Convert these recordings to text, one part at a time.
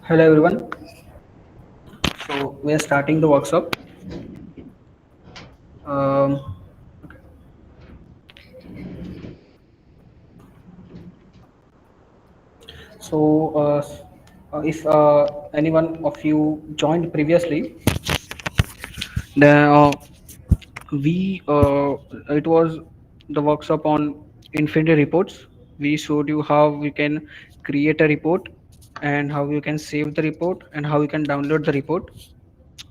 Hello everyone. So we are starting the workshop. Um, okay. So if anyone of you joined previously, then we it was the workshop on infinity reports. We showed you how we can create a report and how you can save the report and how you can download the report.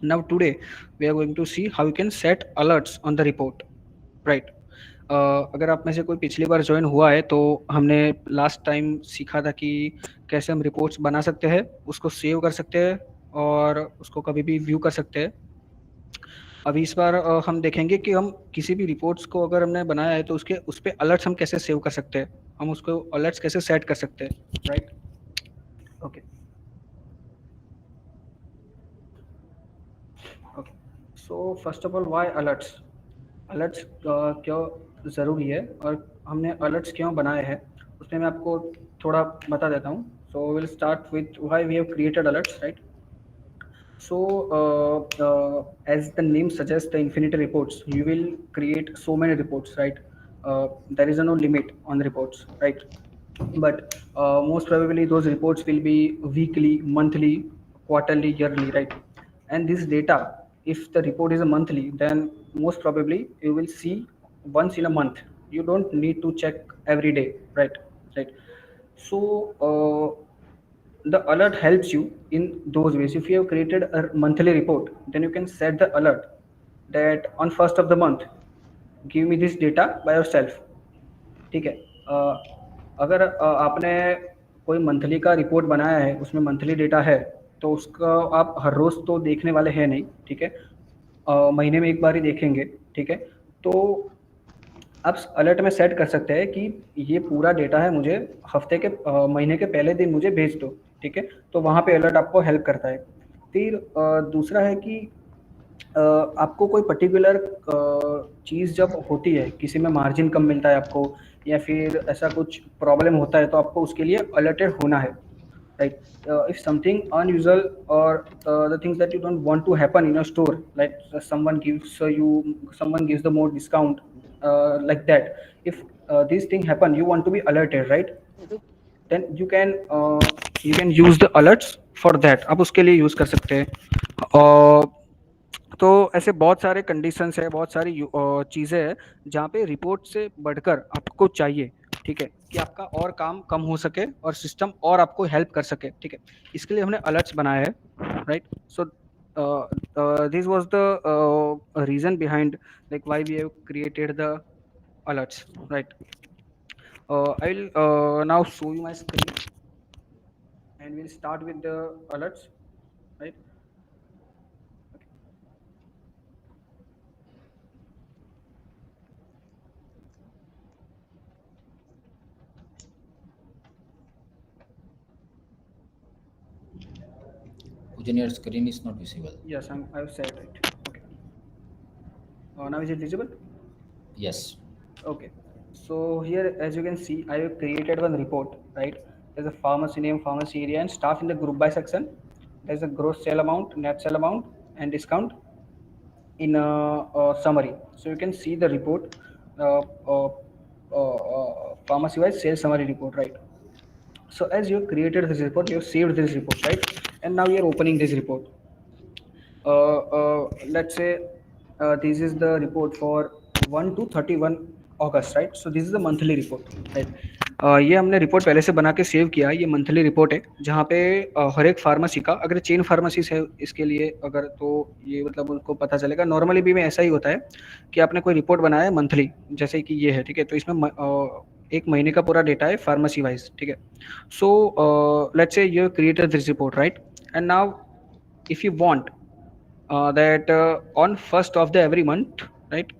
Now today we are going to see how you can set alerts on the report, right? अगर आप में से कोई पिछली बार join हुआ है तो हमने लास्ट टाइम सीखा था कि कैसे हम रिपोर्ट्स बना सकते हैं, उसको सेव कर सकते हैं और उसको कभी भी व्यू कर सकते हैं. अभी इस बार हम देखेंगे कि हम किसी भी रिपोर्ट्स को अगर हमने बनाया है तो उसके उस पे अलर्ट्स हम कैसे सेव कर सकते हैं, हम उसको अलर्ट्स कैसे सेट कर सकते हैं, right? Okay okay. So first of all why alerts. Alerts क्यों ज़रूरी है और हमने अलर्ट्स क्यों बनाए हैं उसमें मैं आपको थोड़ा बता देता हूँ. So will start with why we have created alerts, right? So, as the name suggests, the infinity reports, you will create so many reports, right? There is no limit on the reports, right? But most probably those reports will be weekly, monthly, quarterly, yearly, right? And this data, if the report is a monthly, then most probably you will see once in a month. You don't need to check every day, right? Right. So the alert helps you in those ways. If you have created a monthly report, then you can set the alert that on first of the month give me this data by yourself. ठीक है. अगर आपने कोई monthly का report बनाया है, उसमें monthly data है, तो उसका आप हर रोज़ तो देखने वाले हैं नहीं, ठीक है? महीने में एक बार ही देखेंगे, ठीक है? तो आप अलर्ट में सेट कर सकते हैं कि ये पूरा डेटा है, मुझे हफ्ते के महीने के पहले दिन मुझे भेज दो, ठीक है? तो वहाँ पे अलर्ट आपको हेल्प करता है. फिर दूसरा है कि आपको कोई पर्टिकुलर चीज़ जब होती है, किसी में मार्जिन कम मिलता है आपको या फिर ऐसा कुछ प्रॉब्लम होता है, तो आपको उसके लिए अलर्टेड होना है, right? If something unusual or the things that you don't want to happen in a store, like someone gives the more discount, like that. If these things happen, you want to be alerted, right? Then you can use the alerts for that. आप उसके लिए use कर सकते हैं. uh, तो ऐसे बहुत सारे कंडीशंस है, बहुत सारी चीज़ें हैं जहाँ पे रिपोर्ट से बढ़कर आपको चाहिए, ठीक है, कि आपका और काम कम हो सके और सिस्टम और आपको हेल्प कर सके, ठीक है. इसके लिए हमने अलर्ट्स बनाए हैं, right? So this was the reason behind like why we have created the alerts, right? I will now show you my screen and we'll start with the alerts, right? Pujan, your screen is not visible. Yes, I've said it. Okay. Now is it visible? Yes. Okay. So here, as you can see, I have created one report, right? There's a pharmacy name, pharmacy area, and staff in the group by section. There's a gross sale amount, net sale amount, and discount in a summary. So you can see the report, uh, uh, pharmacy-wise sales summary report, right? So as you have created this report, you have saved this report, right? And now you are opening this report. Let's say this is the report for 1 to 31 August, right? So this is the monthly report, right? ये हमने report पहले से बना के save किया है. ये monthly report है जहाँ पे हर एक फार्मेसी का, अगर चेन फार्मेसीज है इसके लिए अगर, तो ये मतलब उनको पता चलेगा. नॉर्मली भी में ऐसा ही होता है कि आपने कोई रिपोर्ट बनाया है मंथली, जैसे कि ये है, ठीक है? तो इसमें एक महीने का पूरा डेटा है फार्मेसी वाइज, ठीक है? So let's say you created this report, right? And now if you want that on first of the every month, right,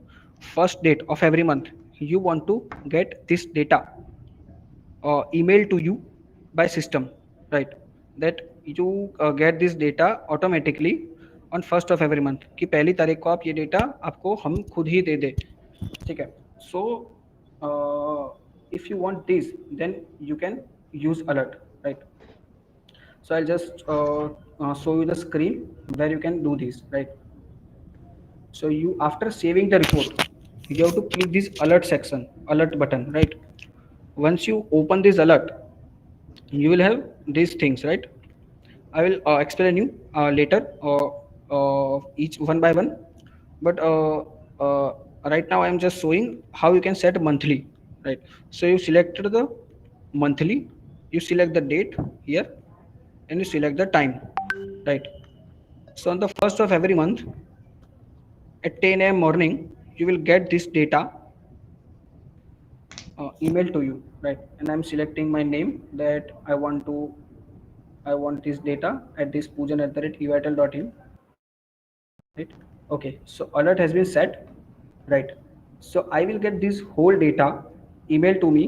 first date of every month, you want to get this data emailed to you by system, right? That you get this data automatically on first of every month, कि पहली तारीख को आप ये data आपको हम खुद ही दे दे, ठीक है? सो uh, if you want this, then you can use alert, right? So I'll just show you the screen where you can do this, right? So you, after saving the report, you have to click this alert section, alert button, right? Once you open this alert, you will have these things, right? I will explain you later, each one by one. But right now I am just showing how you can set monthly, right? So you selected the monthly, you select the date here, and you select the time, right? So on the first of every month at 10 a.m. morning, you will get this data email to you, right? And I'm selecting my name that I want this data at this pujan at the rate evital.in, right? Okay, so alert has been set, right? So I will get this whole data email to me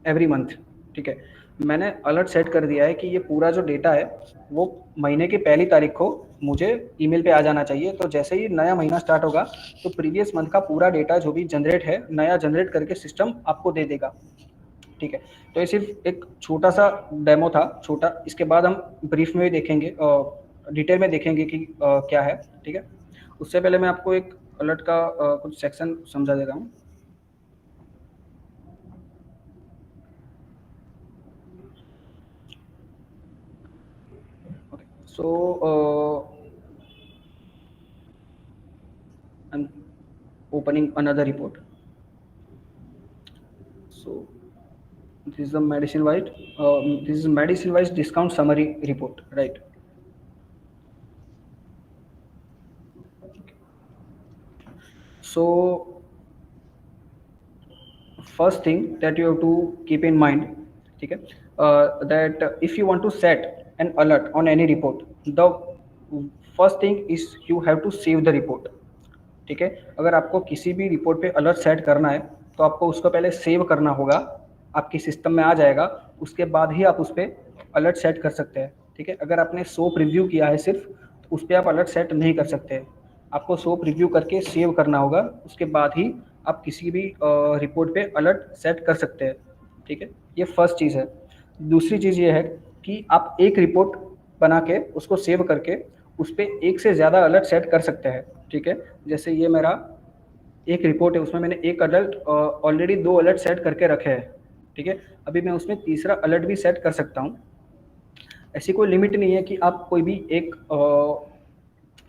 every month, ठीक है? मैंने alert set कर दिया है कि ये पूरा जो डेटा है वो महीने की पहली तारीख को मुझे ईमेल पे आ जाना चाहिए। तो जैसे ही नया महीना स्टार्ट होगा तो प्रीवियस मंथ का पूरा डेटा जो भी जनरेट है नया जनरेट करके सिस्टम आपको दे देगा, ठीक है? तो ये सिर्फ एक छोटा सा डेमो था, छोटा। इसके बाद हम ब्रीफ में भी देखेंगे, डिटेल में देखेंगे कि क्या है, ठीक है? उससे पहले मैं आपको एक अलर्ट का कुछ सेक्शन समझा देता हूँ। Okay, so I'm opening another report. So this is the medicine wise, this is medicine wise discount summary report, right? So first thing that you have to keep in mind, ठीक है, that if you want to set an alert on any report, the first thing is you have to save the report, ठीक है? अगर आपको किसी भी report पे alert set करना है तो आपको उसको पहले सेव करना होगा, आपके सिस्टम में आ जाएगा, उसके बाद ही आप उस पर अलर्ट सेट कर सकते हैं, ठीक है? अगर आपने शो प्रीव्यू किया है सिर्फ, तो उस पर आप अलर्ट सेट नहीं कर सकते हैं। आपको शो प्रीव्यू करके सेव करना होगा, उसके बाद ही आप किसी भी रिपोर्ट पे अलर्ट सेट कर सकते हैं, ठीक है? ये फर्स्ट चीज़ है। दूसरी चीज़ ये है कि आप एक रिपोर्ट बना के उसको सेव करके उस पर एक से ज़्यादा अलर्ट सेट कर सकते हैं, ठीक है? जैसे ये मेरा एक रिपोर्ट है, उसमें मैंने एक अलर्ट ऑलरेडी 2 अलर्ट सेट करके रखे हैं, ठीक है? अभी मैं उसमें तीसरा अलर्ट भी सेट कर सकता हूँ। ऐसी कोई लिमिट नहीं है कि आप कोई भी एक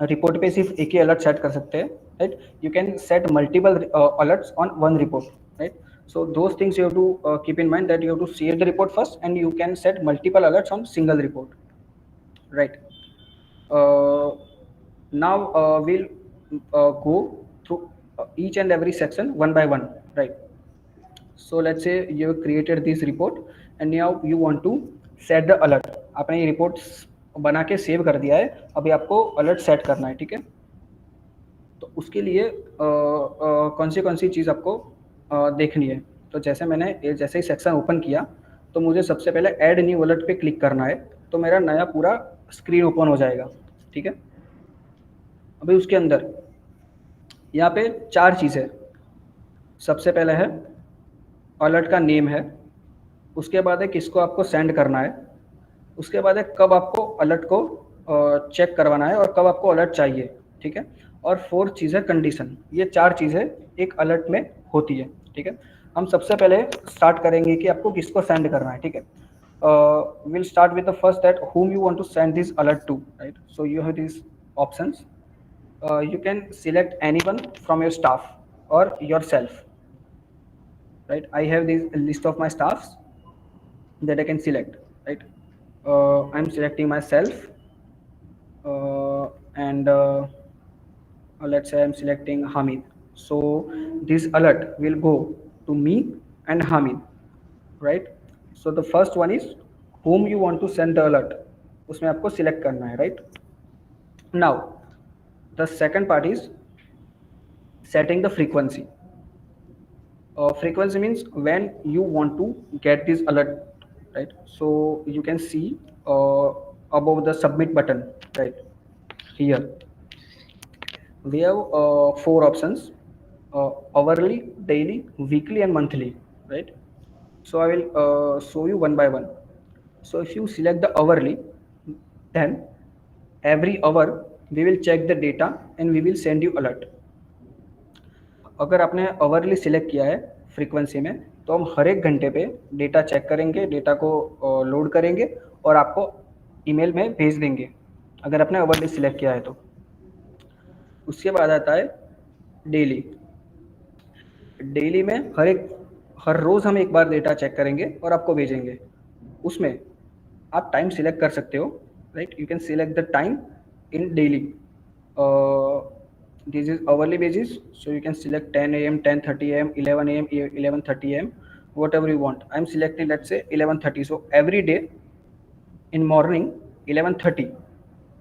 रिपोर्ट पे सिर्फ एक ही अलर्ट सेट कर सकते हैं, right? You can set multiple alerts on one report, right? So those things you have to keep in mind, that you have to save the report first and you can set multiple alerts on single report, right? uh, Now we'll go through each and every section one by one, right? So let's say you have created this report and now you want to set the alert. आपने ये report बना के save कर दिया है, अभी आपको alert set करना है, ठीक है? तो उसके लिए कौन सी चीज़ आपको देखनी है? तो जैसे मैंने जैसे ही सेक्शन ओपन किया तो मुझे सबसे पहले ऐड न्यू अलर्ट पे क्लिक करना है, तो मेरा नया पूरा स्क्रीन ओपन हो जाएगा, ठीक है? अभी उसके अंदर यहाँ पे 4 चीज़ें। सबसे पहले है अलर्ट का नेम है, उसके बाद है किसको आपको सेंड करना है, उसके बाद है कब आपको अलर्ट को चेक करवाना है और कब आपको अलर्ट चाहिए, ठीक है? और 4th चीज़ है कंडीशन। ये 4 चीज़ें एक अलर्ट में होती है, ठीक है? हम सबसे पहले स्टार्ट करेंगे कि आपको किसको सेंड करना है, ठीक है? Will start with the first, that whom you want to send this alert to, right? So you have these options. You can select anyone from your staff or yourself, right? I have this list of my staffs that I can select, right? I'm selecting myself, and let's say I'm selecting Hamid. So this alert will go to me and Hamid, right? So the first one is whom you want to send the alert, उसमें आपको select करना है, right? Now the second part is setting the frequency. Frequency means when you want to get this alert, right? So you can see above the submit button, right here we have 4 options: hourly, daily, weekly and monthly, right? So I will show you one by one. So if you select the hourly, then every hour we will check the data and we will send you alert. अगर आपने hourly select किया है frequency में, तो हम हर एक घंटे पे डेटा चेक करेंगे, डेटा को लोड करेंगे और आपको ईमेल में भेज देंगे, अगर आपने आवरली सिलेक्ट किया है तो। उसके बाद आता है डेली। डेली में हर रोज़ हम एक बार डेटा चेक करेंगे और आपको भेजेंगे। उसमें आप टाइम सिलेक्ट कर सकते हो, right? You can select the time in daily. This is hourly basis, so you can select 10 a.m., 10:30 a.m., 11 a.m., 11:30 a.m., whatever you want. I'm selecting, let's say, 11:30. So every day in morning 11:30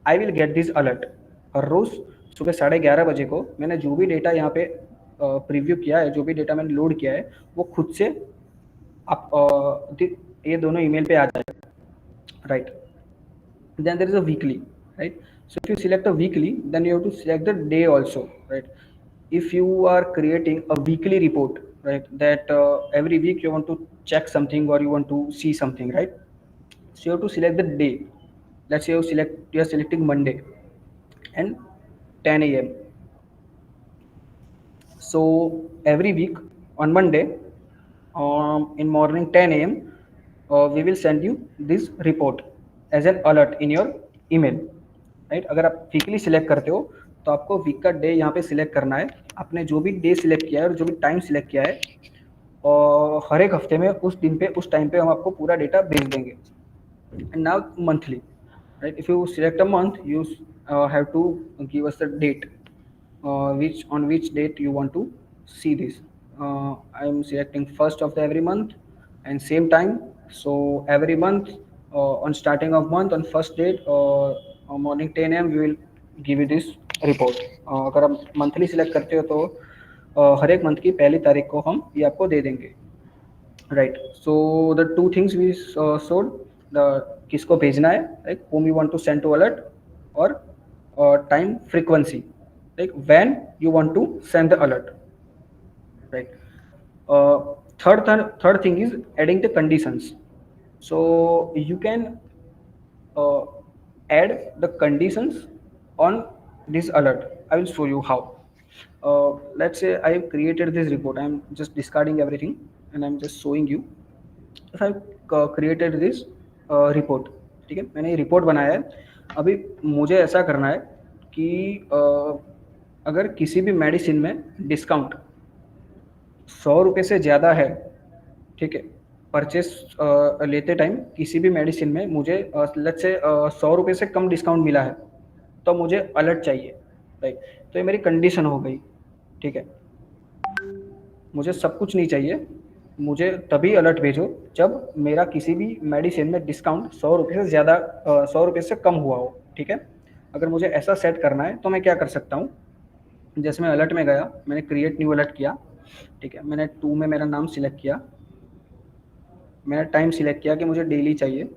I will get this alert. हर रोज़ सुबह 11:30 को मैंने जो भी data यहाँ पे preview किया है, जो भी डेटा मैंने लोड किया है, वो खुद से आप ये दोनों ईमेल पे आ जाएगा, right? Then there is a weekly, right? So if you select a weekly, then you have to select the day also, right? If you are creating a weekly report, right, that every week you want to check something or you want to see something, right? So you have to select the day. Let's say you are selecting Monday and 10 a.m. So every week on Monday, in morning 10 a.m., we will send you this report as an alert in your email, right? अगर आप weekly select करते हो तो आपको week का day यहाँ पे select करना है। आपने जो भी डे सिलेक्ट किया है और जो भी टाइम सिलेक्ट किया है, और हर एक हफ्ते में उस दिन पे उस टाइम पे हम आपको पूरा डेटा भेज देंगे। And now monthly, right? If you select a month, you have to give us the date, which date you want to see this. I am selecting first of the every month and same time. So every month, on starting of month on first date, on morning 10 a.m. we will give you this report. अगर आप monthly select करते हो तो हर एक month की पहली तारीख को हम ये आपको दे देंगे, right? So the two things we showed, the किसको भेजना है, like whom you want to send to alert, और time frequency, like when you want to send the alert, right? Third thing is adding the conditions. So you can uh, add the conditions on this alert. I will show you how. Let's say I have created this report. I'm just discarding everything and I'm just showing you. If I created this report, ठीक है, मैंने ये report बनाया है। अभी मुझे ऐसा करना है कि अगर किसी भी मेडिसिन में डिस्काउंट 100 रुपये से ज़्यादा है, ठीक है, परचेस लेते टाइम किसी भी मेडिसिन में मुझे लेट्स से 100 रुपये से कम डिस्काउंट मिला है, तो मुझे अलर्ट चाहिए, राइट? तो ये मेरी कंडीशन हो गई, ठीक है। मुझे सब कुछ नहीं चाहिए, मुझे तभी अलर्ट भेजो जब मेरा किसी भी मेडिसिन में डिस्काउंट 100 रुपये से ज़्यादा 100 रुपये से कम हुआ हो, ठीक है। अगर मुझे ऐसा सेट करना है तो मैं क्या कर सकता हूँ, जैसे मैं अलर्ट में गया, मैंने क्रिएट न्यू अलर्ट किया, ठीक है, मैंने 2 में मेरा नाम सिलेक्ट किया, मैंने टाइम सिलेक्ट किया कि मुझे डेली चाहिए,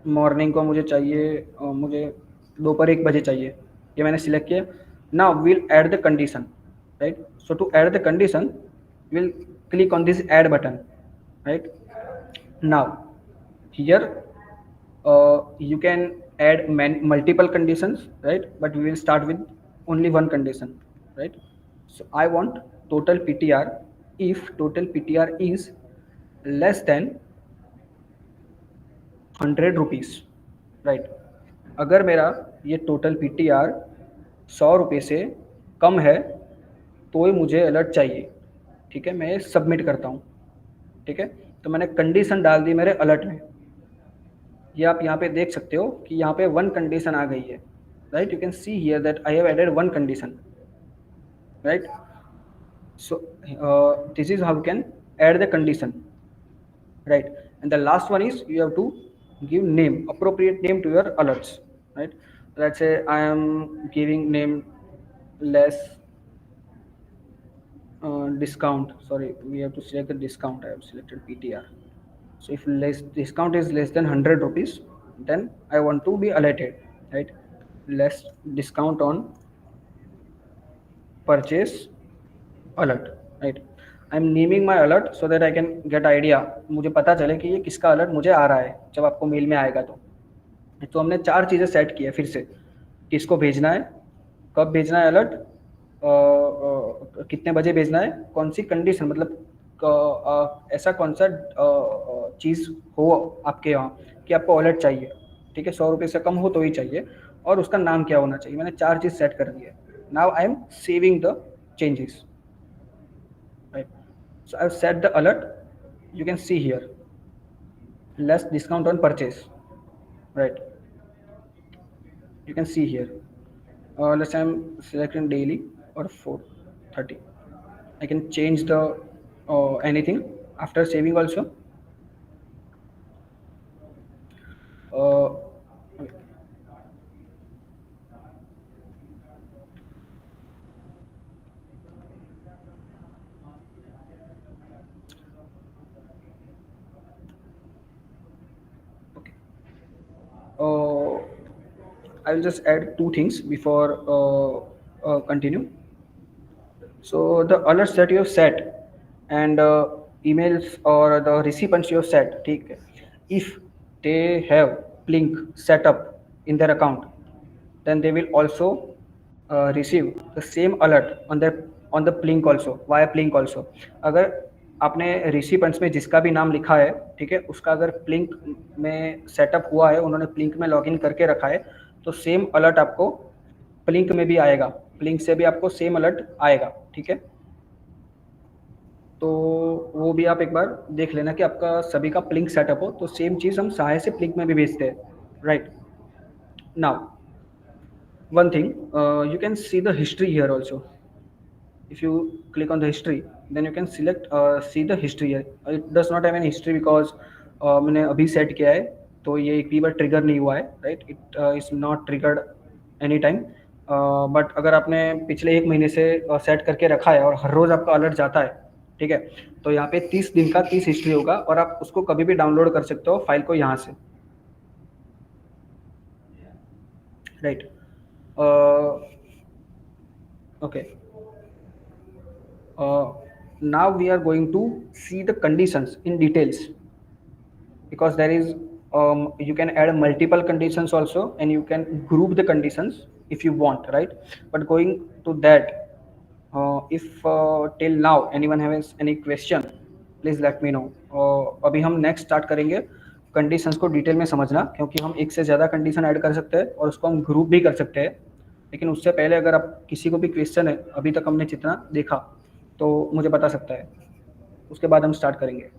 मॉर्निंग को मुझे चाहिए, मुझे दोपहर 1 बजे चाहिए, ये मैंने सिलेक्ट किया। Now will add the condition, right? So to add the condition will click on this add button, right? Now here you can add multiple conditions, right? But we will start with only one condition, right? So I want total PTR if total PTR is less than 100 rupees, right? अगर मेरा ये total PTR 100 रुपये से कम है तो ही मुझे alert चाहिए, ठीक है। मैं सबमिट करता हूँ, ठीक है। तो मैंने कंडीशन डाल दी मेरे अलर्ट में, ये आप यहाँ पे देख सकते हो कि यहाँ पे 1 कंडीशन आ गई है, right? You can see here that I have added 1 condition, right? So this is how you can add the condition, right? And the last one is you have to give name, appropriate name to your alerts, right? Let's say I am giving name less discount, sorry, we have to select the discount. I have selected PTR. So if less discount is less than 100 rupees, then I want to be alerted, right? Less discount on purchase alert, right? I am naming my alert so that I can get idea, मुझे पता चले कि ये किसका alert मुझे आ रहा है जब आपको मेल में आएगा। तो हमने 4 चीज़ें सेट की है फिर से, किसको भेजना है, कब भेजना है अलर्ट, कितने बजे भेजना है, कौन सी कंडीशन, मतलब ऐसा कौन सा चीज़ हो आपके यहाँ कि आपको अलर्ट चाहिए, ठीक है, 100 रुपये से कम हो तो ही चाहिए, और उसका नाम क्या होना चाहिए। मैंने 4 चीज़ सेट कर दी है। Now I am saving the changes, right. So I've set the alert. You can see here, less discount on purchase, right? You can see here. Let's say I'm selecting daily or 4:30. I can change the anything after saving also. Uh, okay. Uh, I will just add 2 things before continue. So the alerts that you have set and emails or the recipients you have set, ठीक है, if they have Blink set up in their account, then they will also receive the same alert on the Blink also, via Blink also. अगर आपने recipients में जिसका भी नाम लिखा है, ठीक है, उसका अगर ब्लिंक में सेटअप हुआ है, उन्होंने ब्लिंक में लॉगिन करके रखा है, तो सेम अलर्ट आपको ब्लिंक में भी आएगा, ब्लिंक से भी आपको सेम अलर्ट आएगा, ठीक है। तो वो भी आप एक बार देख लेना कि आपका सभी का ब्लिंक सेटअप हो, तो सेम चीज़ हम सहाय से ब्लिंक में भी भेजते हैं, right. Now one thing, you can see the history here also. If you click on the history, then you can select see the history here. It does not have any history because मैंने अभी set किया है, तो ये एक भी बार trigger नहीं हुआ है, right. It is not triggered any time. But अगर आपने पिछले 1 महीने से सेट करके रखा है और हर रोज़ आपका अलर्ट जाता है, ठीक है, तो यहाँ पे 30 दिन का 30 हिस्ट्री होगा और आप उसको कभी भी डाउनलोड कर सकते हो फाइल को यहाँ से, right. Okay, now we are going to see the conditions in details, because there is you can add multiple conditions also and you can group the conditions if you want, right? But going to that, if till now anyone has any question, please let me know. अभी हम next start करेंगे conditions को detail में समझना, क्योंकि हम एक से ज़्यादा कंडीशन ऐड कर सकते हैं और उसको हम ग्रुप भी कर सकते हैं। लेकिन उससे पहले अगर आप किसी को भी क्वेश्चन है, अभी तक हमने जितना देखा, तो मुझे बता सकता है, उसके बाद हम स्टार्ट करेंगे।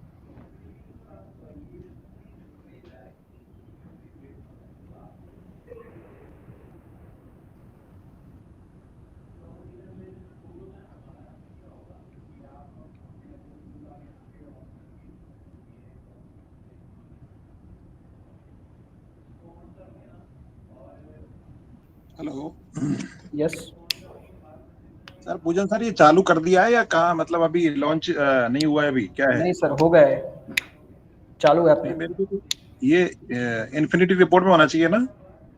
हेलो यस सर, पूजन सर, ये चालू कर दिया है या कहाँ, मतलब अभी लॉन्च नहीं हुआ है, अभी क्या है? नहीं सर, हो गया है, चालू है नहीं, अपने। मेरे को तो ये इन्फिनिटी रिपोर्ट में होना चाहिए ना?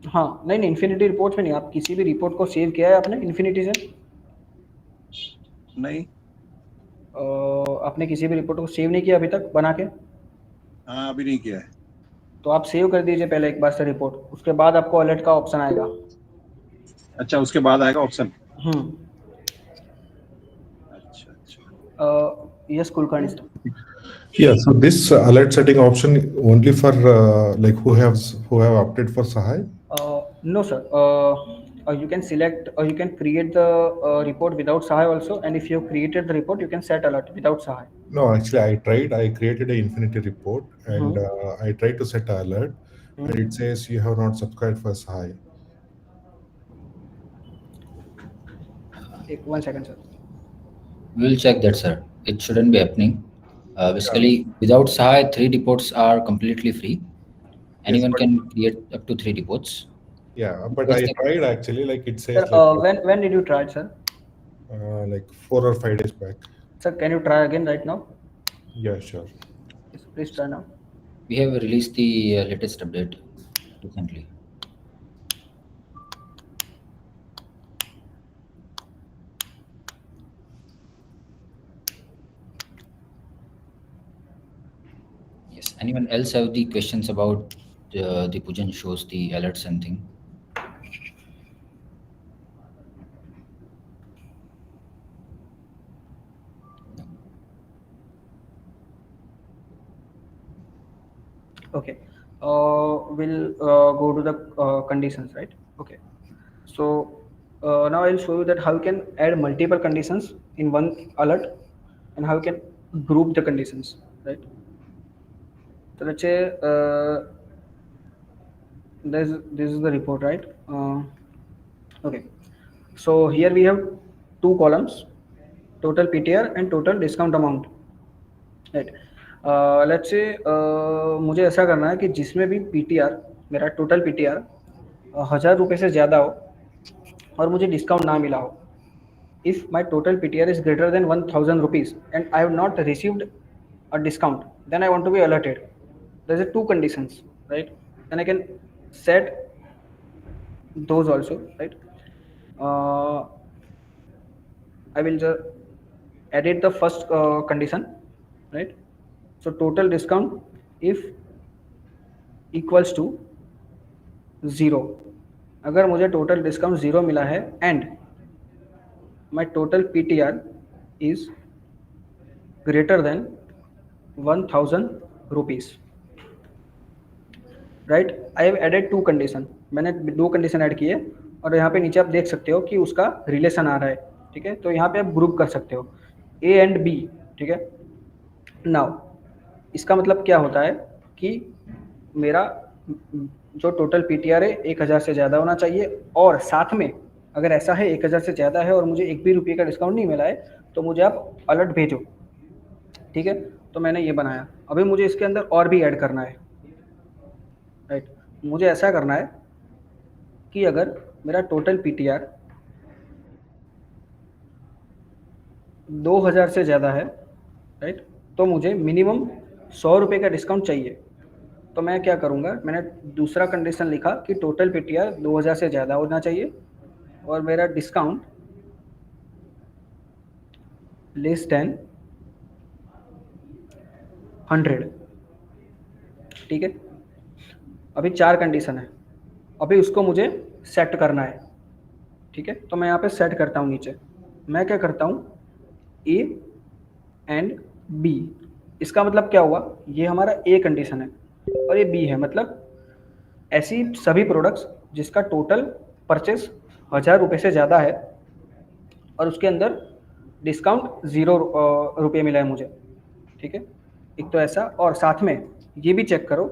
हाँ, नहीं नहीं, इन्फिनिटी रिपोर्ट में नहीं, आप किसी भी रिपोर्ट को सेव किया है आपने इन्फिनिटी से? नहीं। आपने किसी भी रिपोर्ट को सेव नहीं किया अभी तक बना के? हाँ, अभी नहीं किया है। तो आप सेव कर दीजिए पहले एक बार से रिपोर्ट, उसके बाद आपको अलर्ट का ऑप्शन आएगा। अच्छा, उसके बाद आएगा ऑप्शन? अच्छा अच्छा। Yes Kulkarni sir. Yeah, so this alert setting option only for like who have opted for SahaAi? No sir, you can select or you can create the report without SahaAi also, and if you have created the report you can set alert without SahaAi. No, actually, I tried. I created a Infinity report and I tried to set an alert, and it says you have not subscribed for SahaAi. One second sir. We will check that, sir. It shouldn't be happening. Basically, without SahaAi, 3 reports are completely free. Anyone but- can create up to 3 reports. Yeah, but Yes, I sir. tried actually. Like it Sir, says, like when did you try it, sir? like 4 or 5 days back. Sir, can you try again right now? Yeah, sure. Yes, please try now. We have released the latest update recently. Yes. Anyone else have the questions about the Pujan shows, the alerts and thing? Okay. We'll go to the conditions, right? Okay. So now I'll show you that how you can add multiple conditions in one alert and how you can group the conditions, right? So let's say this is the report, right? Okay. So here we have two columns, total PTR and total discount amount, right? Let's say मुझे ऐसा करना है कि जिसमें भी PTR, मेरा total PTR 1,000 रुपये से ज़्यादा हो और मुझे डिस्काउंट ना मिला हो. If my total PTR is greater than 1,000 rupees and I have not received a discount, then I want to be alerted. There's a two conditions, right? Then I can set those also, right? I will just edit the first condition, right? So total discount if equals to 0. अगर मुझे total discount 0 मिला है and my total PTR is greater than 1,000 rupees, right? I have added two condition. मैंने दो condition add किए और यहाँ पे नीचे आप देख सकते हो कि उसका रिलेशन आ रहा है, ठीक है? तो यहाँ पे आप ग्रुप कर सकते हो ए एंड बी, ठीक है? नाउ इसका मतलब क्या होता है कि मेरा जो टोटल पीटीआर है 1,000 से ज़्यादा होना चाहिए और साथ में अगर ऐसा है 1,000 से ज़्यादा है और मुझे एक भी रुपये का डिस्काउंट नहीं मिला है तो मुझे आप अलर्ट भेजो, ठीक है? तो मैंने ये बनाया. अभी मुझे इसके अंदर और भी ऐड करना है, राइट? मुझे ऐसा करना है कि अगर मेरा टोटल पीटीआर 2,000 से ज़्यादा है, राइट, तो मुझे मिनिमम 100 रुपये का डिस्काउंट चाहिए. तो मैं क्या करूँगा, मैंने दूसरा कंडीशन लिखा कि टोटल पीटीआर 2,000 से ज़्यादा होना चाहिए और मेरा डिस्काउंट लेस देन 100, ठीक है? अभी 4 कंडीशन है, अभी उसको मुझे सेट करना है, ठीक है? तो मैं यहाँ पे सेट करता हूँ नीचे. मैं क्या करता हूँ, ए एंड बी. इसका मतलब क्या हुआ, ये हमारा ए कंडीशन है और ये बी है. मतलब ऐसी सभी प्रोडक्ट्स जिसका टोटल परचेस 1,000 रुपये से ज़्यादा है और उसके अंदर डिस्काउंट 0 रुपये मिला है मुझे, ठीक है? एक तो ऐसा, और साथ में ये भी चेक करो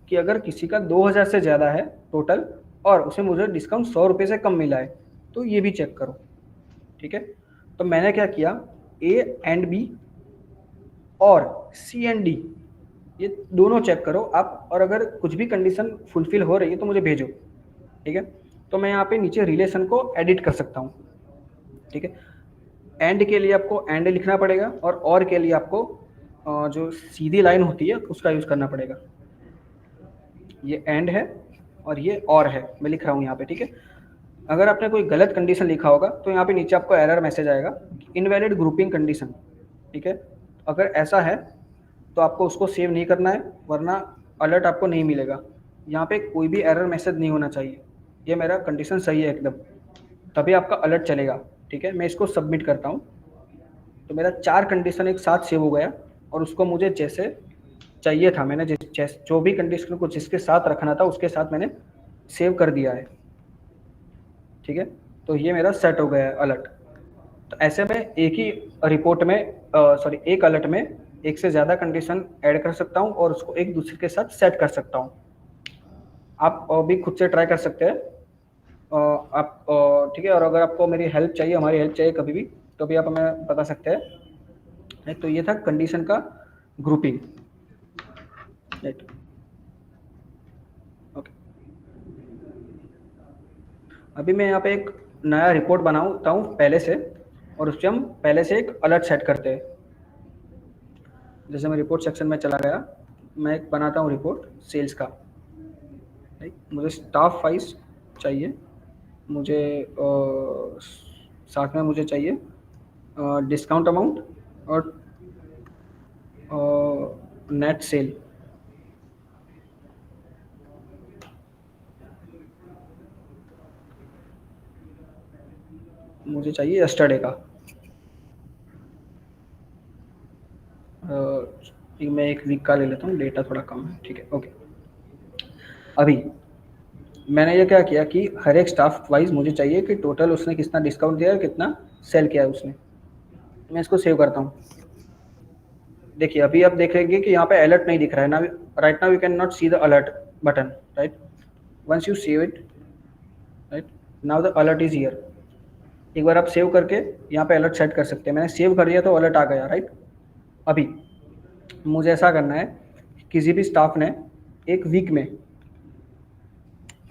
कि अगर किसी का 2,000 से ज़्यादा है टोटल और उसे मुझे डिस्काउंट 100 रुपये से कम मिला है तो ये भी चेक करो, ठीक है? तो मैंने क्या किया, ए एंड बी और सी एंड डी ये दोनों चेक करो आप, और अगर कुछ भी कंडीशन फुलफिल हो रही है तो मुझे भेजो, ठीक है? तो मैं यहाँ पे नीचे रिलेशन को एडिट कर सकता हूँ, ठीक है? एंड के लिए आपको एंड लिखना पड़ेगा और के लिए आपको जो सीधी लाइन होती है उसका यूज़ करना पड़ेगा. ये एंड है और ये और है, मैं लिख रहा हूँ यहाँ पे, ठीक है? अगर आपने कोई गलत कंडीशन लिखा होगा तो यहाँ पे नीचे आपको एरर मैसेज आएगा, इनवैलिड ग्रुपिंग कंडीशन, ठीक है? अगर ऐसा है तो आपको उसको सेव नहीं करना है वरना अलर्ट आपको नहीं मिलेगा. यहाँ पे कोई भी एरर मैसेज नहीं होना चाहिए. ये मेरा कंडीशन सही है एकदम, तभी आपका अलर्ट चलेगा, ठीक है? मैं इसको सबमिट करता हूँ तो मेरा 4 कंडीशन एक साथ सेव हो गया और उसको मुझे जैसे चाहिए था, मैंने जो भी कंडीशन को जिसके साथ रखना था उसके साथ मैंने सेव कर दिया है, ठीक है? तो ये मेरा सेट हो गया है अलर्ट. तो ऐसे में एक ही रिपोर्ट में एक अलर्ट में एक से ज़्यादा कंडीशन ऐड कर सकता हूँ और उसको एक दूसरे के साथ सेट कर सकता हूँ. आप भी खुद से ट्राई कर सकते हैं आप, ठीक है? और अगर आपको मेरी हेल्प चाहिए, हमारी हेल्प चाहिए कभी भी, तो भी आप हमें बता सकते हैं. तो ये था कंडीशन का ग्रुपिंग, राइट? ओके. अभी मैं यहाँ पे एक नया रिपोर्ट बनाता हूँ पहले से और उससे हम पहले से एक अलर्ट सेट करते हैं. जैसे मैं रिपोर्ट सेक्शन में चला गया, मैं एक बनाता हूँ रिपोर्ट सेल्स का, राइट? मुझे स्टाफ वाइज चाहिए, मुझे साथ में मुझे चाहिए डिस्काउंट अमाउंट और नेट सेल, मुझे चाहिए यस्टरडे का। मैं एक वीक का ले लेता हूँ, डेटा थोड़ा कम है, ठीक है, ओके। अभी मैंने ये क्या किया कि हर एक स्टाफ वाइज मुझे चाहिए कि टोटल उसने कितना डिस्काउंट दिया है, कितना सेल किया है उसने। मैं इसको सेव करता हूँ। देखिए अभी आप देखेंगे कि यहाँ पे अलर्ट नहीं दिख रहा है ना, right now you can not see the alert button, right. Once you save it, right, now the alert is here. एक बार आप सेव करके यहाँ पे अलर्ट सेट कर सकते हैं। मैंने सेव कर दिया तो अलर्ट आ गया, राइट। अभी मुझे ऐसा करना है, किसी भी स्टाफ ने एक वीक में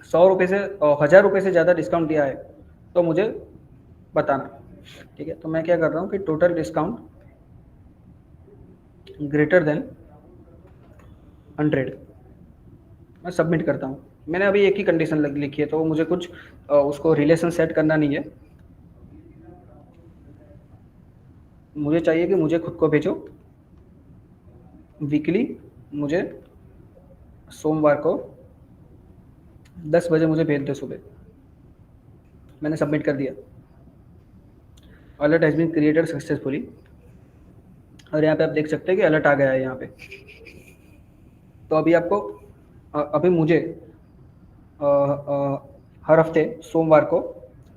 100 रुपये से 1000 रुपये से ज़्यादा डिस्काउंट दिया है तो मुझे बताना, ठीक है। तो मैं क्या कर रहा हूँ कि टोटल डिस्काउंट ग्रेटर देन 100, मैं सबमिट करता हूँ। मैंने अभी एक ही कंडीशन लिखी है तो मुझे कुछ उसको रिलेशन सेट करना नहीं है। मुझे चाहिए कि मुझे खुद को भेजो वीकली, मुझे सोमवार को 10 बजे मुझे भेज दो सुबह। मैंने सबमिट कर दिया। Alert has been created successfully, और यहाँ पे आप देख सकते हैं कि अलर्ट आ गया है यहाँ पे। तो अभी आपको अभी मुझे हर हफ्ते सोमवार को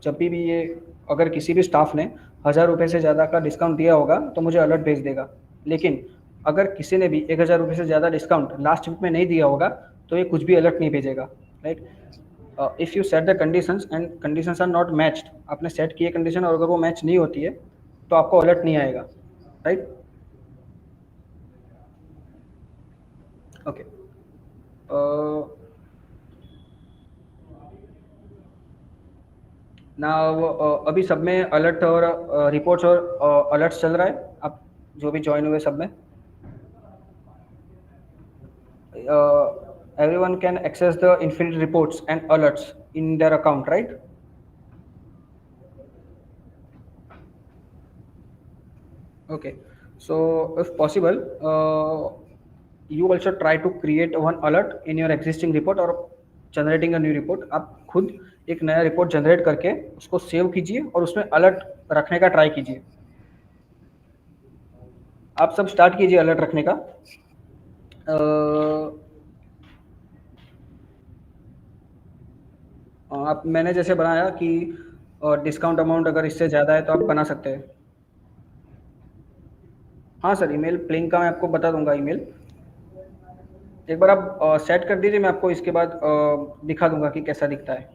जब भी ये अगर किसी भी स्टाफ ने 1000 रुपये से ज़्यादा का डिस्काउंट दिया होगा तो मुझे अलर्ट भेज देगा। लेकिन अगर किसी ने भी 1000 रुपये से ज़्यादा डिस्काउंट लास्ट वीक में नहीं दिया होगा तो ये कुछ भी अलर्ट नहीं भेजेगा, right. If you set the conditions and conditions are not matched, आपने सेट किए कंडीशन और अगर वो मैच नहीं होती है तो आपको अलर्ट नहीं आएगा, राइट। ओके, ना अभी सब में अलर्ट और रिपोर्ट्स और अलर्ट्स चल रहा है। आप जो भी ज्वाइन हुए सब में everyone can access the eNfinity reports and alerts in their account, right? Okay, so if possible you also try to create one alert in your existing report or generating a new report। आप खुद एक नया report generate करके उसको save कीजिए और उसमें alert रखने का ट्राई कीजिए। आप सब स्टार्ट कीजिए अलर्ट रखने का। आप मैंने जैसे बनाया कि डिस्काउंट अमाउंट अगर इससे ज़्यादा है तो आप बना सकते हैं। हाँ सर, ईमेल लिंक का मैं आपको बता दूंगा। ईमेल एक बार आप सेट कर दीजिए, मैं आपको इसके बाद दिखा दूंगा कि कैसा दिखता है।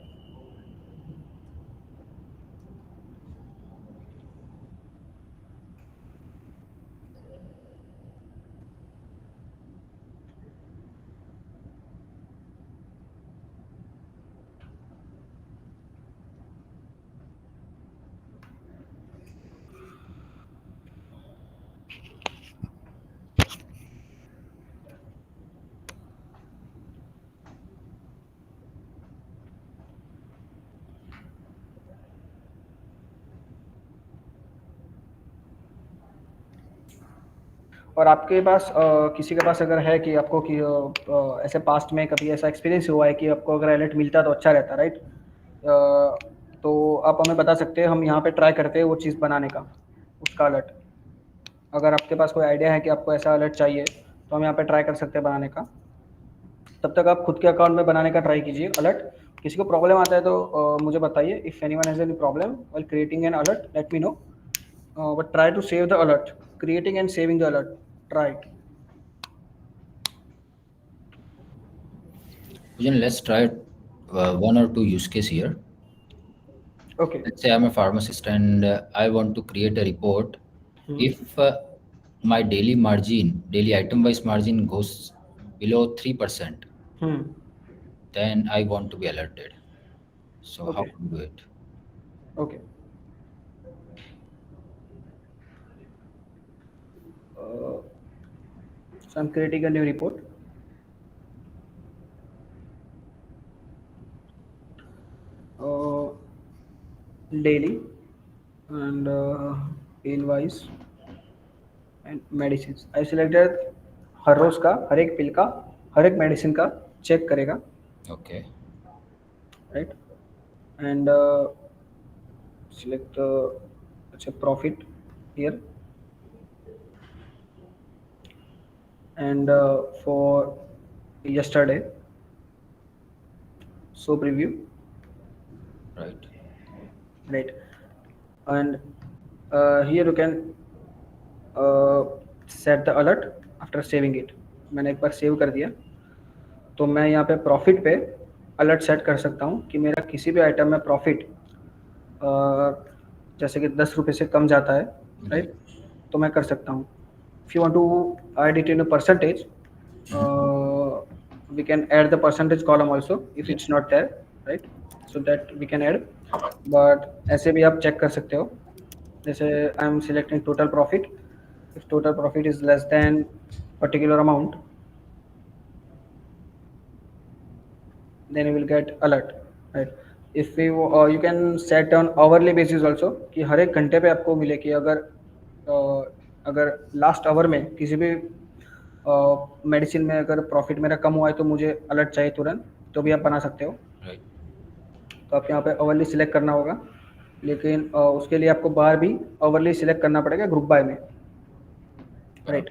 और आपके पास किसी के पास अगर है कि आपको कि ऐसे पास्ट में कभी ऐसा एक्सपीरियंस हुआ है कि आपको अगर अलर्ट मिलता तो अच्छा रहता, राइट। तो आप हमें बता सकते हैं, हम यहाँ पे ट्राई करते हैं वो चीज़ बनाने का, उसका अलर्ट। अगर आपके पास कोई आइडिया है कि आपको ऐसा अलर्ट चाहिए तो हम यहाँ पे ट्राई कर सकते हैं बनाने का। तब तक आप खुद के अकाउंट में बनाने का ट्राई कीजिए अलर्ट। किसी को प्रॉब्लम आता है तो मुझे बताइए। If anyone has any problem while creating an alert let me know, but try to save the alert, creating and saving the alert, try it. Let's try one or two use case here. Okay. Let's say I'm a pharmacist and I want to create a report. If my daily margin, daily item-wise margin goes below 3%, then I want to be alerted. So how Okay. to do it? Okay. So I'm creating a new report. Daily and pill-wise and medicines. I selected हर रोज का, हर एक पिल का, हर एक medicine का check करेगा, Okay. Right. And select let's say profit here, and for yesterday, show preview, Right. right? And here you can set the alert after saving it. मैंने एक बार save कर दिया, तो मैं यहाँ पे प्रॉफिट पे अलर्ट सेट कर सकता हूँ कि मेरा किसी भी आइटम में प्रॉफिट जैसे कि 10 रुपये से कम जाता है, राइट, तो मैं कर सकता हूँ. If you want to add it in a percentage, we can add the percentage column also if it's not there, right, so that we can add. But ऐसे भी आप चेक कर सकते हो, जैसे I am selecting total profit. if total profit is less than particular amount, then you will get alert, right? If you can set on hourly basis also कि हर एक घंटे पे आपको मिले कि अगर लास्ट आवर में किसी भी मेडिसिन में अगर प्रॉफिट मेरा कम हुआ है तो मुझे अलर्ट चाहिए तुरंत, तो भी आप बना सकते हो. Right. तो आप यहाँ पे अवरली सिलेक्ट करना होगा, लेकिन उसके लिए आपको बार भी अवरली सिलेक्ट करना पड़ेगा ग्रुप बाय में, राइट.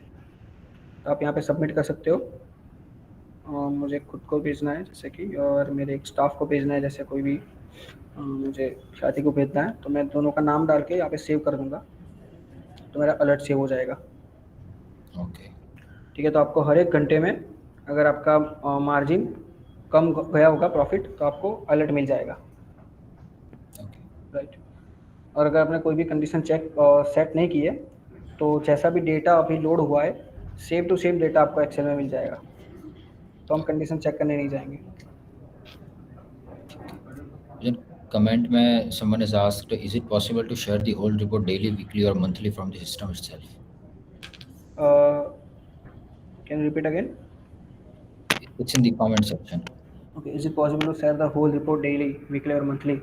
तो आप यहाँ पे सबमिट कर सकते हो. मुझे खुद को भेजना है जैसे कि, और मेरे एक स्टाफ को भेजना है, जैसे कोई भी मुझे शादी को भेजना है, तो मैं दोनों का नाम डाल के यहाँ पे सेव कर दूंगा, तो मेरा अलर्ट सेव हो जाएगा. Okay. ठीक है. तो आपको हर एक घंटे में अगर आपका मार्जिन कम गया होगा प्रॉफिट, तो आपको अलर्ट मिल जाएगा, Okay. राइट. और अगर आपने कोई भी कंडीशन चेक सेट नहीं की है, तो जैसा भी डेटा अभी लोड हुआ है, सेम टू सेम डेटा आपको एक्सेल में मिल जाएगा, तो हम कंडीशन चेक करने नहीं जाएंगे. Then comment में someone has asked, is it possible to share the whole report daily, weekly or monthly from the system itself? Can you repeat again? It's in the comment section. Okay, is it possible to share the whole report daily, weekly or monthly?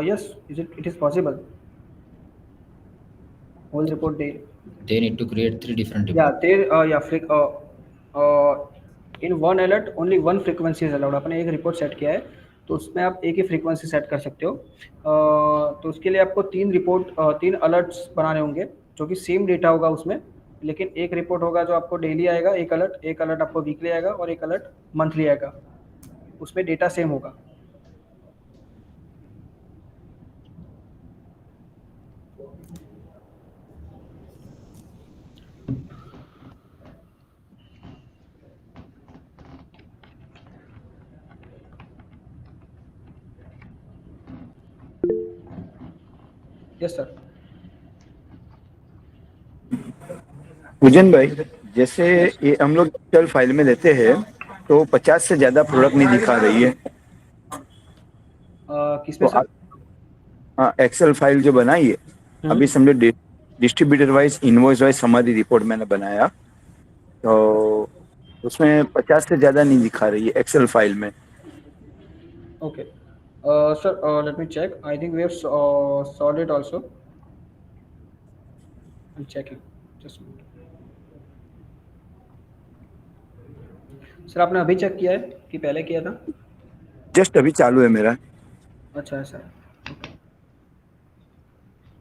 Yes, it is possible. Whole report daily. They need to create 3 different Yeah, reports. in one alert only one frequency is allowed. आपने एक report set किया है, तो उसमें आप एक ही frequency set कर सकते हो. तो उसके लिए आपको 3 अलर्ट्स बनाने होंगे जो कि सेम डेटा होगा उसमें, लेकिन एक रिपोर्ट होगा जो आपको डेली आएगा, एक अलर्ट आपको वीकली आएगा, और एक अलर्ट मंथली आएगा. उसमें डेटा सेम होगा. Yes sir. पूजन भाई, जैसे ये हम लोग एक्सेल फाइल में लेते हैं तो 50 से ज्यादा प्रोडक्ट नहीं दिखा रही है. किसमें सर? हाँ, एक्सेल फाइल जो बनाई है, अभी समझो डिस्ट्रीब्यूटर वाइज, इनवॉइस वाइज हमारी रिपोर्ट मैंने बनाया, तो उसमें 50 से ज्यादा नहीं दिखा रही है एक्सेल फाइल में. Okay. Sir, let me check. I think we have solved it also. I'm checking. Just a minute. Sir आपने अभी चेक किया है कि पहले किया था? जस्ट अभी चालू है मेरा. अच्छा सर.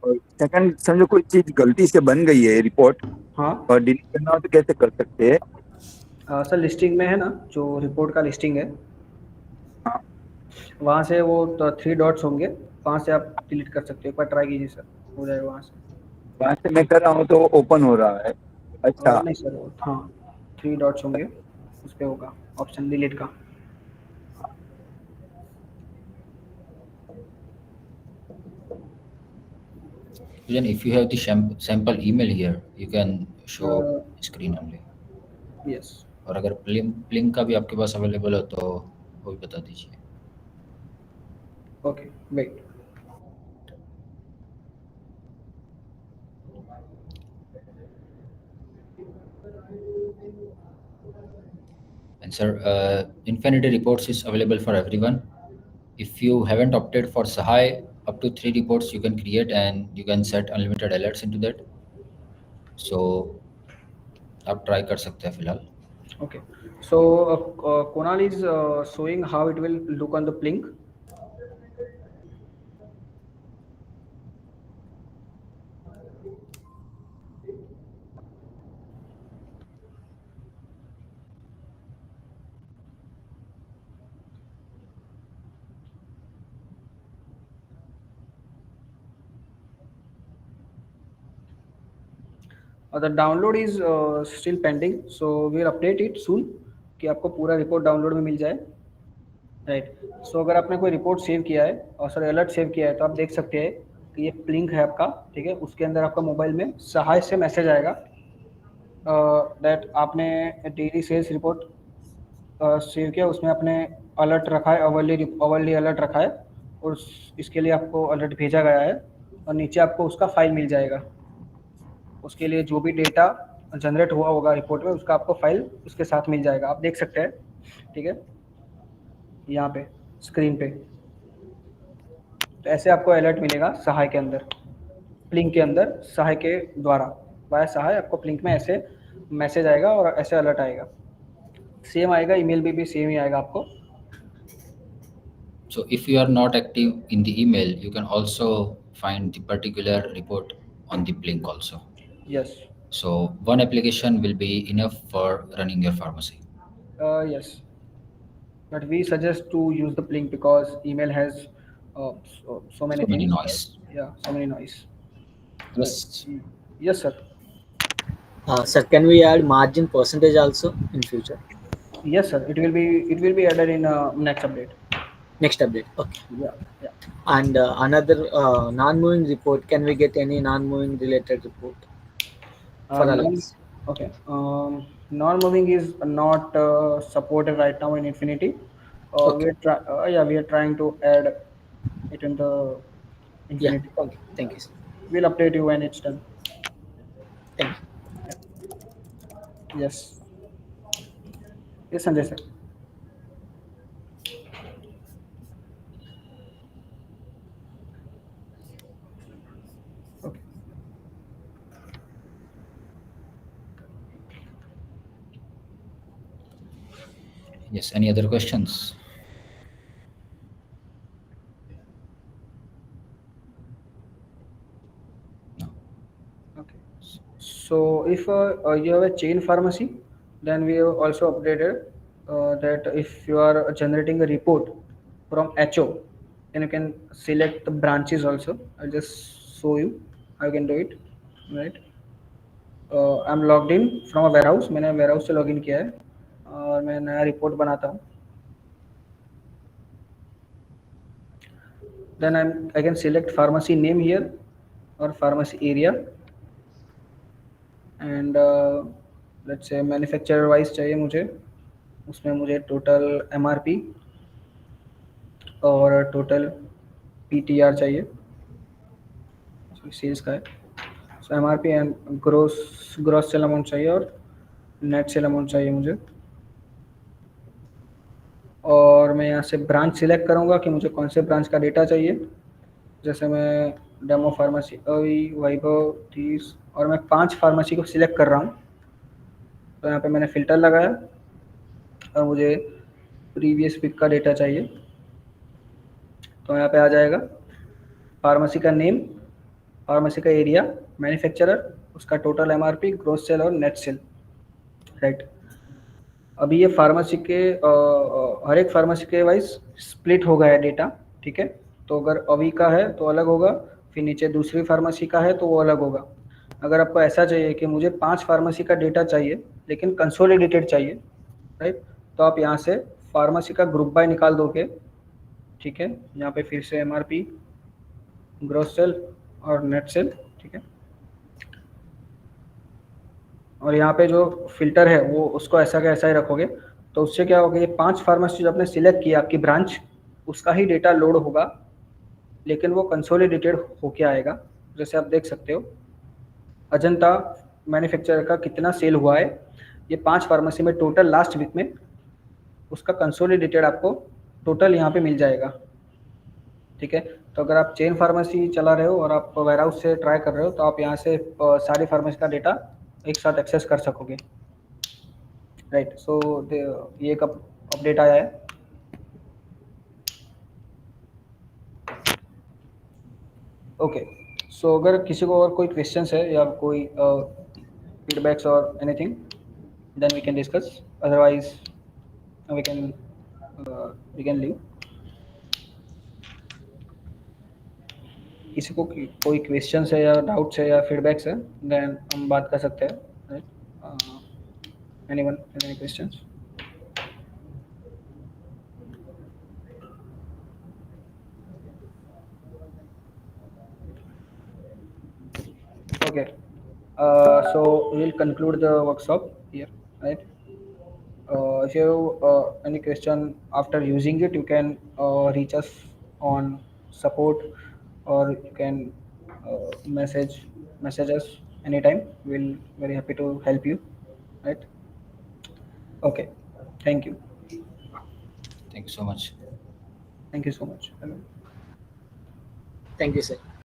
और सेकंड, समझो कोई चीज गलती से बन गई है रिपोर्ट, हाँ. और डिलीट करना हो तो कैसे कर सकते हैं? सर लिस्टिंग में है ना, जो रिपोर्ट का लिस्टिंग है, हाँ. वहाँ से वो 3 डॉट्स होंगे, वहाँ से आप डिलीट कर सकते हो. एक बार ट्राई कीजिए सर, हो जाएगा वहाँ से. वहाँ से मैं कर रहा हूँ तो ओपन हो रहा है. अच्छा. नहीं सर, हाँ 3 डॉट्स होंगे, उस पर होगा ऑप्शन डिलीट का. Then if you have the sample email here, you can show screen only. Yes. और अगर लिंक का भी आपके पास अवेलेबल हो तो वो भी बता दीजिए. Okay, wait. And sir, eNfinity reports is available for everyone. If you haven't opted for SahaAi, up to 3 reports you can create and you can set unlimited alerts into that. So आप try कर सकते हैं फिलहाल. Okay. So Kunal is showing how it will look on the Plink. The download is still pending, so we will update it soon कि आपको पूरा report download में मिल जाए, राइट। सो अगर आपने कोई रिपोर्ट सेव किया है और सर अलर्ट सेव किया है तो आप देख सकते हैं कि ये लिंक है आपका, ठीक है। उसके अंदर आपका मोबाइल में सहाय से मैसेज आएगा दैट आपने डेली सेल्स रिपोर्ट सेव किया, उसमें आपने अलर्ट रखा है, अवर्ली अलर्ट रखा है, और इसके लिए आपको अलर्ट भेजा गया है, और नीचे आपको उसका फाइल मिल जाएगा। उसके लिए जो भी डेटा जनरेट हुआ होगा रिपोर्ट में उसका आपको फाइल उसके साथ मिल जाएगा, आप देख सकते हैं, ठीक है, यहाँ पे स्क्रीन पे। तो ऐसे आपको अलर्ट मिलेगा सहाय के अंदर, प्लिंक के अंदर, सहाय के द्वारा वाया सहाय आपको प्लिंक में ऐसे मैसेज आएगा और ऐसे अलर्ट आएगा। सेम आएगा, ईमेल भी सेम ही आएगा आपको। So if you are not active in the email, you can also find the particular report on the Blink also. Yes. So one application will be enough for running your pharmacy. Yes. But we suggest to use the Blink because email has so many So many things. noise. Right? Yeah, so many noise. Yes. Yes, sir. Sir, can we add margin percentage also in future? Yes, sir. It will be added in next update. Next update. Okay. Yeah. And another non-moving report. Can we get any non-moving related report for alerts? Okay. Non-moving is not supported right now in Infinity. Okay. We are trying to add it in the Infinity. Yeah. Okay. Thank you, sir. We'll update you when it's done. Thank you. Yes. Yes, Sanjay sir. Okay. Yes. Any other questions? No. Okay. So if you have a chain pharmacy, then we have also updated that if you are generating a report from HO, then you can select the branches also. I'll just show you how you can do it, right? I'm logged in from a warehouse. मैंने warehouse से login किया है और मैं नया report बनाता हूँ. Then I can select pharmacy name here or pharmacy area, and let's say manufacturer wise चाहिए मुझे, उसमें मुझे total MRP और total PTR चाहिए, सेल्स का है। So MRP and gross sale amount चाहिए और नेट सेल अमाउंट चाहिए मुझे। और मैं यहाँ से ब्रांच सिलेक्ट करूँगा कि मुझे कौन से ब्रांच का डेटा चाहिए। जैसे मैं डेमो फार्मेसी, वैभव, 30, और मैं 5 फार्मेसी को सिलेक्ट कर रहा हूँ। तो यहाँ पे मैंने फ़िल्टर लगाया और मुझे प्रीवियस वीक का डेटा चाहिए। तो यहाँ पे आ जाएगा फार्मेसी का नेम, फार्मेसी का एरिया, मैन्युफैक्चरर, उसका टोटल MRP, ग्रॉस सेल और नेट सेल, राइट। अभी ये फार्मेसी के हर एक फार्मेसी के वाइज स्प्लिट हो गया है डेटा, ठीक है। तो अगर अभी का है तो अलग होगा, फिर नीचे दूसरी फार्मेसी का है तो वो अलग होगा। अगर आपको ऐसा चाहिए कि मुझे 5 फार्मेसी का डेटा चाहिए लेकिन कंसोलिडेटेड चाहिए, राइट, तो आप यहाँ से फार्मेसी का ग्रुप बाय निकाल दोगे, ठीक है। यहाँ पे फिर से MRP, ग्रॉस सेल और नेट सेल, ठीक है। और यहाँ पे जो फिल्टर है वो उसको ऐसा का ऐसा ही रखोगे, तो उससे क्या होगा, ये 5 फार्मेसी जो आपने सिलेक्ट किया आपकी ब्रांच, उसका ही डेटा लोड होगा, लेकिन वो कंसोलिडेटेड होके आएगा। जैसे आप देख सकते हो अजंता मैन्युफैक्चरर का कितना सेल हुआ है, ये 5 फार्मेसी में टोटल लास्ट वीक में, उसका कंसोलिडेटेड आपको टोटल यहाँ पे मिल जाएगा, ठीक है। तो अगर आप चेन फार्मेसी चला रहे हो और आप वेयरहाउस से ट्राई कर रहे हो तो आप यहाँ से सारी फार्मेसी का डेटा एक साथ एक्सेस कर सकोगे, राइट। सो ये एक अपडेट आया है। ओके, सो अगर किसी को और कोई क्वेश्चंस है या कोई फीडबैक्स और anything, then we can discuss, otherwise we can leave. किसी को कोई क्वेश्चन है या डाउट्स है या फीडबैक्स है, देन हम बात कर सकते हैं, right? Anyone has any questions? Okay, so we'll conclude the workshop here, right? If you have any question after using it, you can reach us on support, or you can message us anytime. We'll very happy to help you, right? Okay, thank you. Thank you so much. Thank you so much. Hello. Thank you, sir.